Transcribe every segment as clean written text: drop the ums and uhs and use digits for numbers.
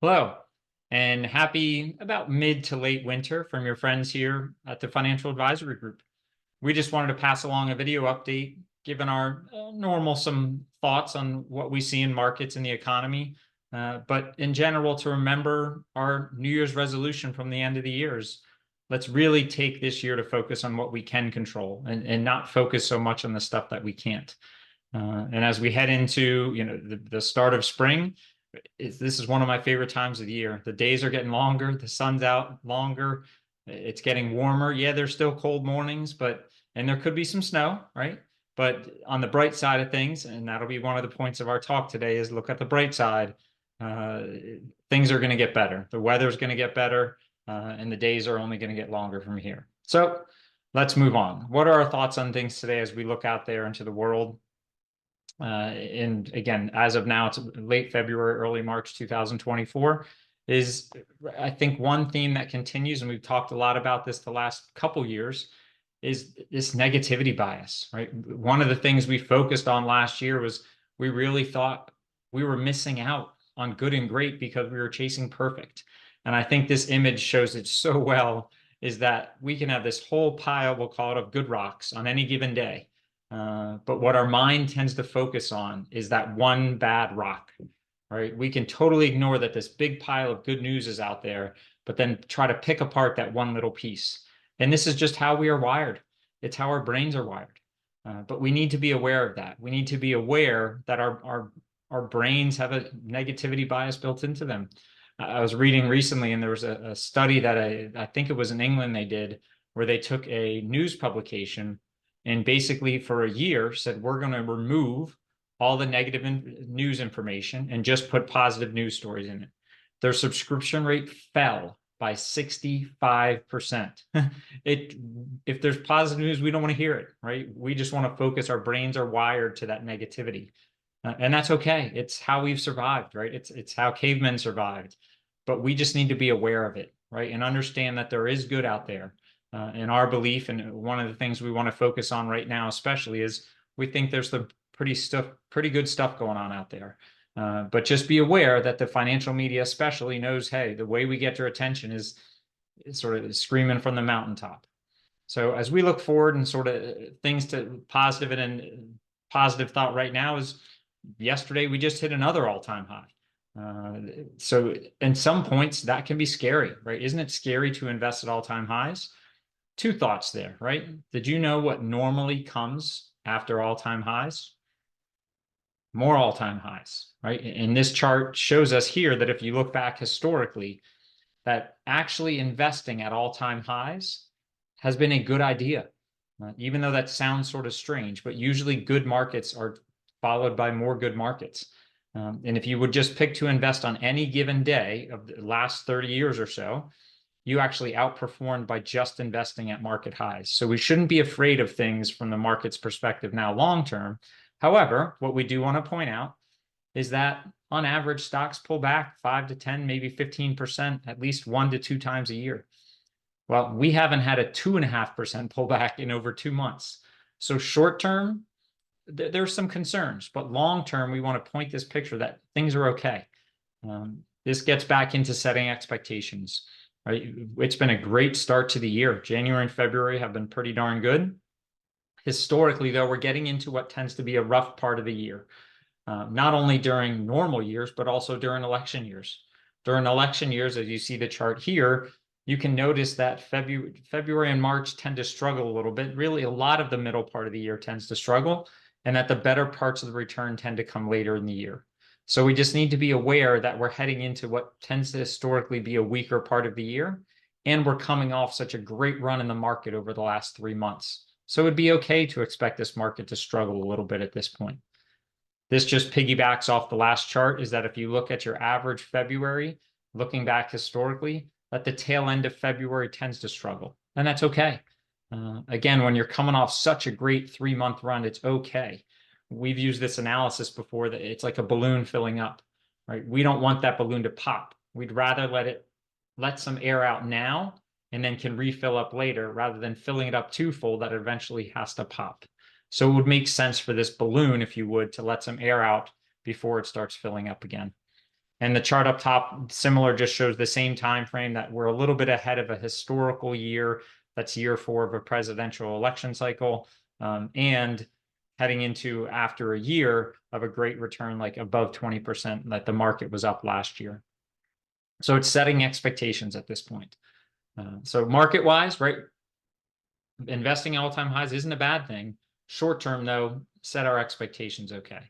Hello, and happy about mid to late winter from your friends here at the Financial Advisory Group. We just wanted to pass along a video update, given our normal some thoughts on what we see in markets and the economy, but in general to remember our New Year's resolution from the end of the years. Let's really take this year to focus on what we can control and not focus so much on the stuff that we can't. And as we head into the start of spring, this is one of my favorite times of the year. The days are getting longer, the sun's out longer, it's getting warmer. Yeah, there's still cold mornings, and there could be some snow, right? But on the bright side of things, and that'll be one of the points of our talk today, is look at the bright side. Uh, Things are going to get better. The weather's going to get better, and the days are only going to get longer from here. So let's move on. What are our thoughts on things today as we look out there into the world? And again, as of now, it's late February, early March 2024, is I think one theme that continues, and we've talked a lot about this the last couple years, is this negativity bias, right? One of the things we focused on last year was we really thought we were missing out on good and great because we were chasing perfect. And I think this image shows it so well, is that we can have this whole pile, we'll call it, of good rocks on any given day. But what our mind tends to focus on is that one bad rock, right? We can totally ignore that this big pile of good news is out there, but then try to pick apart that one little piece. And this is just how we are wired. It's how our brains are wired. But we need to be aware of that. We need to be aware that our brains have a negativity bias built into them. I was reading recently, and there was a study that I think it was in England they did, where they took a news publication and basically for a year said, we're going to remove all the negative news information and just put positive news stories in it. Their subscription rate fell by 65%. If there's positive news, we don't want to hear it, right? We just want to focus. Our brains are wired to that negativity. And that's okay. It's how we've survived, right? It's how cavemen survived. But we just need to be aware of it, right? And understand that there is good out there. In our belief, and one of the things we want to focus on right now, especially, is we think there's some pretty good stuff going on out there. But just be aware that the financial media especially knows, hey, the way we get your attention is sort of screaming from the mountaintop. So as we look forward and sort of things to positive and positive thought right now is yesterday we just hit another all-time high. So in some points that can be scary, right? Isn't it scary to invest at all-time highs? Two thoughts there, right? Did you know what normally comes after all-time highs? More all-time highs, right? And this chart shows us here that if you look back historically, that actually investing at all-time highs has been a good idea, even though that sounds sort of strange, but usually good markets are followed by more good markets. And if you would just pick to invest on any given day of the last 30 years or so, you actually outperformed by just investing at market highs. So we shouldn't be afraid of things from the market's perspective now long term. However, what we do want to point out is that on average, stocks pull back 5 to 10, maybe 15%, at least 1 to 2 times a year. Well, we haven't had a 2.5% pullback in over 2 months. So short term, there's some concerns, but long term, we want to point this picture that things are okay. This gets back into setting expectations. Right? It's been a great start to the year. January and February have been pretty darn good. Historically, though, we're getting into what tends to be a rough part of the year, not only during normal years, but also during election years. During election years, as you see the chart here, you can notice that February and March tend to struggle a little bit. Really, a lot of the middle part of the year tends to struggle, and that the better parts of the return tend to come later in the year. So we just need to be aware that we're heading into what tends to historically be a weaker part of the year, and we're coming off such a great run in the market over the last 3 months. So it'd be okay to expect this market to struggle a little bit at this point. This just piggybacks off the last chart, is that if you look at your average February, looking back historically, that the tail end of February tends to struggle, and that's okay. Again, when you're coming off such a great 3-month run, it's okay. We've used this analysis before that it's like a balloon filling up, right? We don't want that balloon to pop. We'd rather let some air out now and then can refill up later rather than filling it up too full that eventually has to pop. So it would make sense for this balloon, if you would, to let some air out before it starts filling up again. And the chart up top, similar, just shows the same time frame that we're a little bit ahead of a historical year. That's year 4 of a presidential election cycle, and heading into after a year of a great return, like above 20% that the market was up last year. So it's setting expectations at this point. So market wise, right? Investing at all-time highs isn't a bad thing. Short term, though, set our expectations okay.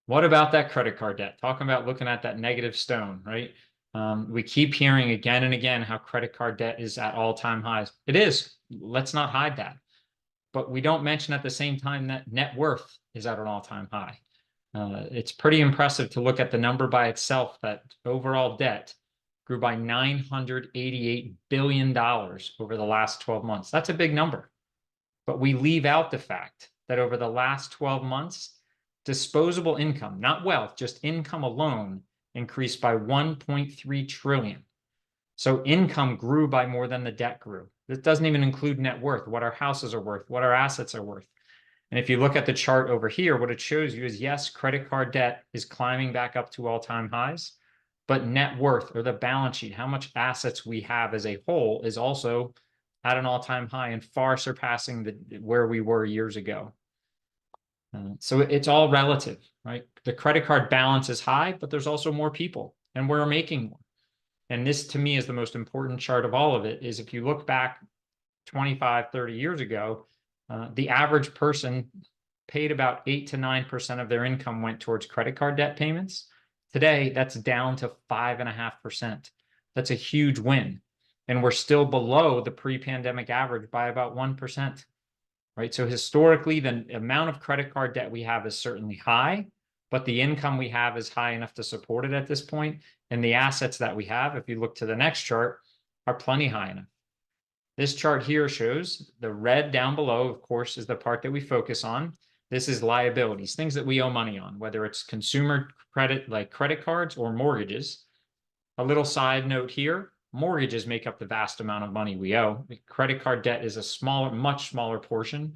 What about that credit card debt? Talking about looking at that negative stone, right? We keep hearing again and again how credit card debt is at all-time highs. It is. Let's not hide that. But we don't mention at the same time that net worth is at an all-time high. It's pretty impressive to look at the number by itself, that overall debt grew by $988 billion over the last 12 months. That's a big number. But we leave out the fact that over the last 12 months, disposable income, not wealth, just income alone, increased by 1.3 trillion. So income grew by more than the debt grew. This doesn't even include net worth, what our houses are worth, what our assets are worth. And if you look at the chart over here, what it shows you is, yes, credit card debt is climbing back up to all-time highs, but net worth, or the balance sheet, how much assets we have as a whole, is also at an all-time high and far surpassing where we were years ago. So it's all relative, right? The credit card balance is high, but there's also more people, and we're making more. And this, to me, is the most important chart of all of it, is if you look back 25, 30 years ago, the average person paid about 8 to 9% of their income went towards credit card debt payments. Today, that's down to 5.5%. That's a huge win. And we're still below the pre-pandemic average by about 1%. Right? So historically, the amount of credit card debt we have is certainly high, but the income we have is high enough to support it at this point. And the assets that we have, if you look to the next chart, are plenty high enough. This chart here shows the red down below, of course, is the part that we focus on. This is liabilities, things that we owe money on, whether it's consumer credit like credit cards or mortgages. A little side note here, mortgages make up the vast amount of money we owe. Credit card debt is a smaller, much smaller portion.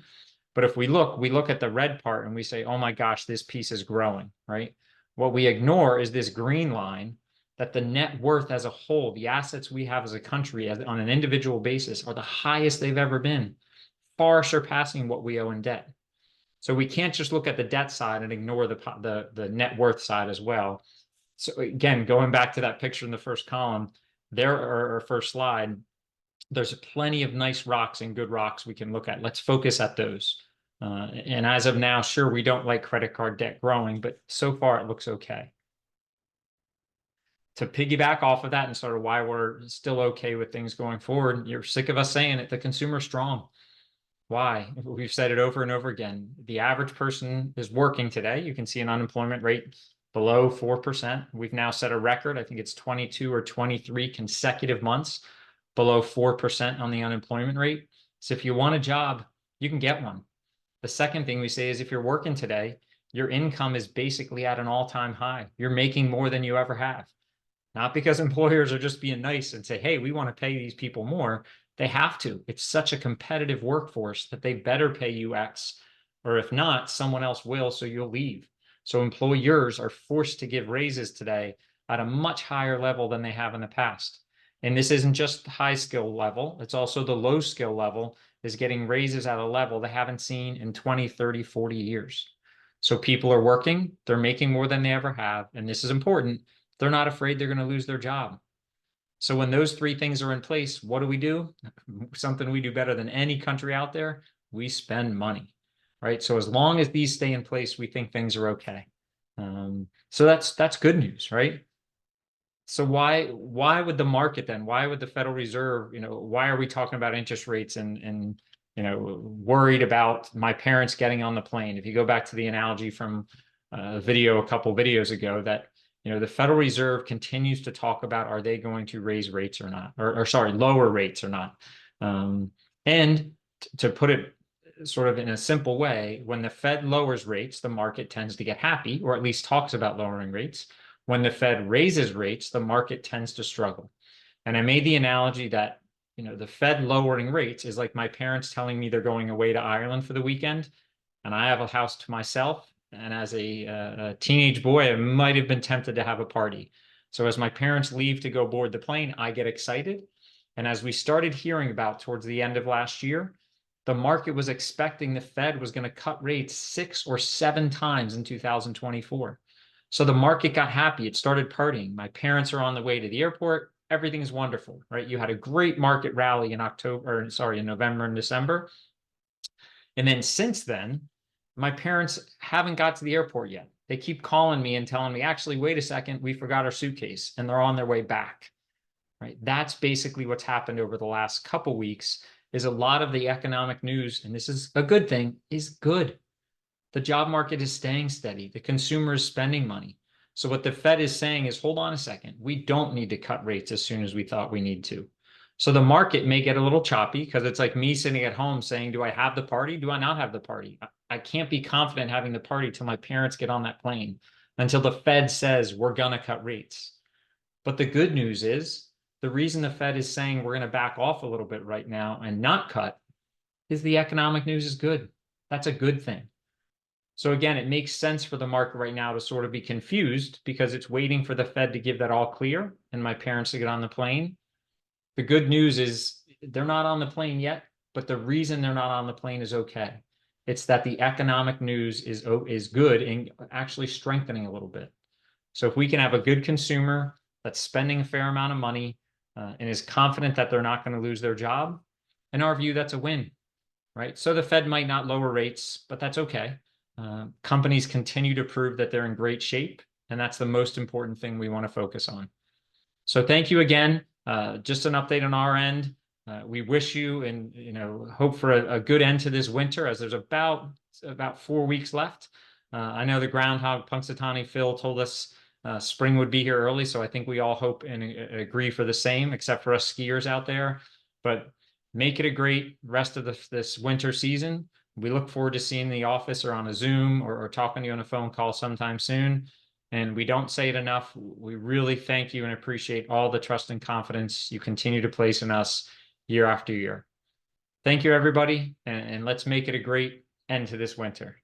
But if we look at the red part and we say, oh my gosh, this piece is growing, right? What we ignore is this green line, that the net worth as a whole, the assets we have as a country on an individual basis, are the highest they've ever been, far surpassing what we owe in debt. So we can't just look at the debt side and ignore the net worth side as well. So again, going back to that picture in the first column, there, or first slide, there's plenty of nice rocks and good rocks we can look at. Let's focus at those. And as of now, sure, we don't like credit card debt growing, but so far it looks okay. To piggyback off of that and sort of why we're still okay with things going forward, you're sick of us saying it, the consumer's strong. Why? We've said it over and over again. The average person is working today. You can see an unemployment rate below 4%. We've now set a record. I think it's 22 or 23 consecutive months below 4% on the unemployment rate. So if you want a job, you can get one. The second thing we say is, if you're working today, your income is basically at an all-time high. You're making more than you ever have. Not because employers are just being nice and say, hey, we want to pay these people more. They have to. It's such a competitive workforce that they better pay you X, or if not, someone else will, so you'll leave. So employers are forced to give raises today at a much higher level than they have in the past. And this isn't just the high skill level, it's also the low skill level is getting raises at a level they haven't seen in 20, 30, 40 years. So people are working, they're making more than they ever have, and this is important. They're not afraid they're going to lose their job. So when those three things are in place, what do? Something we do better than any country out there. We spend money, right? So as long as these stay in place, we think things are okay. So that's good news, right? So why would the market then? Why would the Federal Reserve? Why are we talking about interest rates and worried about my parents getting on the plane? If you go back to the analogy from a video a couple videos ago, that the Federal Reserve continues to talk about, are they going to raise rates or not, or sorry, lower rates or not? And to put it sort of in a simple way, when the Fed lowers rates, the market tends to get happy, or at least talks about lowering rates. When the Fed raises rates, the market tends to struggle. And I made the analogy that the Fed lowering rates is like my parents telling me they're going away to Ireland for the weekend, and I have a house to myself, And as a teenage boy, I might have been tempted to have a party. So as my parents leave to go board the plane, I get excited. And as we started hearing about towards the end of last year, the market was expecting the Fed was going to cut rates 6 or 7 times in 2024. So the market got happy. It started partying. My parents are on the way to the airport. Everything is wonderful, right? You had a great market rally in October, or sorry, in November and December. And then since then, my parents haven't got to the airport yet. They keep calling me and telling me, actually, wait a second, we forgot our suitcase, and they're on their way back. Right? That's basically what's happened over the last couple weeks is a lot of the economic news, and this is a good thing, is good. The job market is staying steady. The consumer is spending money. So what the Fed is saying is, hold on a second, we don't need to cut rates as soon as we thought we need to. So the market may get a little choppy because it's like me sitting at home saying, do I have the party? Do I not have the party? I can't be confident having the party till my parents get on that plane, until the Fed says we're going to cut rates. But the good news is the reason the Fed is saying we're going to back off a little bit right now and not cut is the economic news is good. That's a good thing. So again, it makes sense for the market right now to sort of be confused because it's waiting for the Fed to give that all clear and my parents to get on the plane. The good news is they're not on the plane yet, but the reason they're not on the plane is okay. It's that the economic news is good and actually strengthening a little bit. So if we can have a good consumer that's spending a fair amount of money and is confident that they're not going to lose their job, in our view, that's a win, right? So the Fed might not lower rates, but that's okay. Companies continue to prove that they're in great shape, and that's the most important thing we want to focus on. So thank you again. Just an update on our end. We wish you and hope for a good end to this winter, as there's about 4 weeks left. I know the groundhog Punxsutawney Phil told us spring would be here early, so I think we all hope and agree for the same, except for us skiers out there. But make it a great rest of this winter season. We look forward to seeing the office or on a Zoom or talking to you on a phone call sometime soon. And we don't say it enough. We really thank you and appreciate all the trust and confidence you continue to place in us year after year. Thank you, everybody, and let's make it a great end to this winter.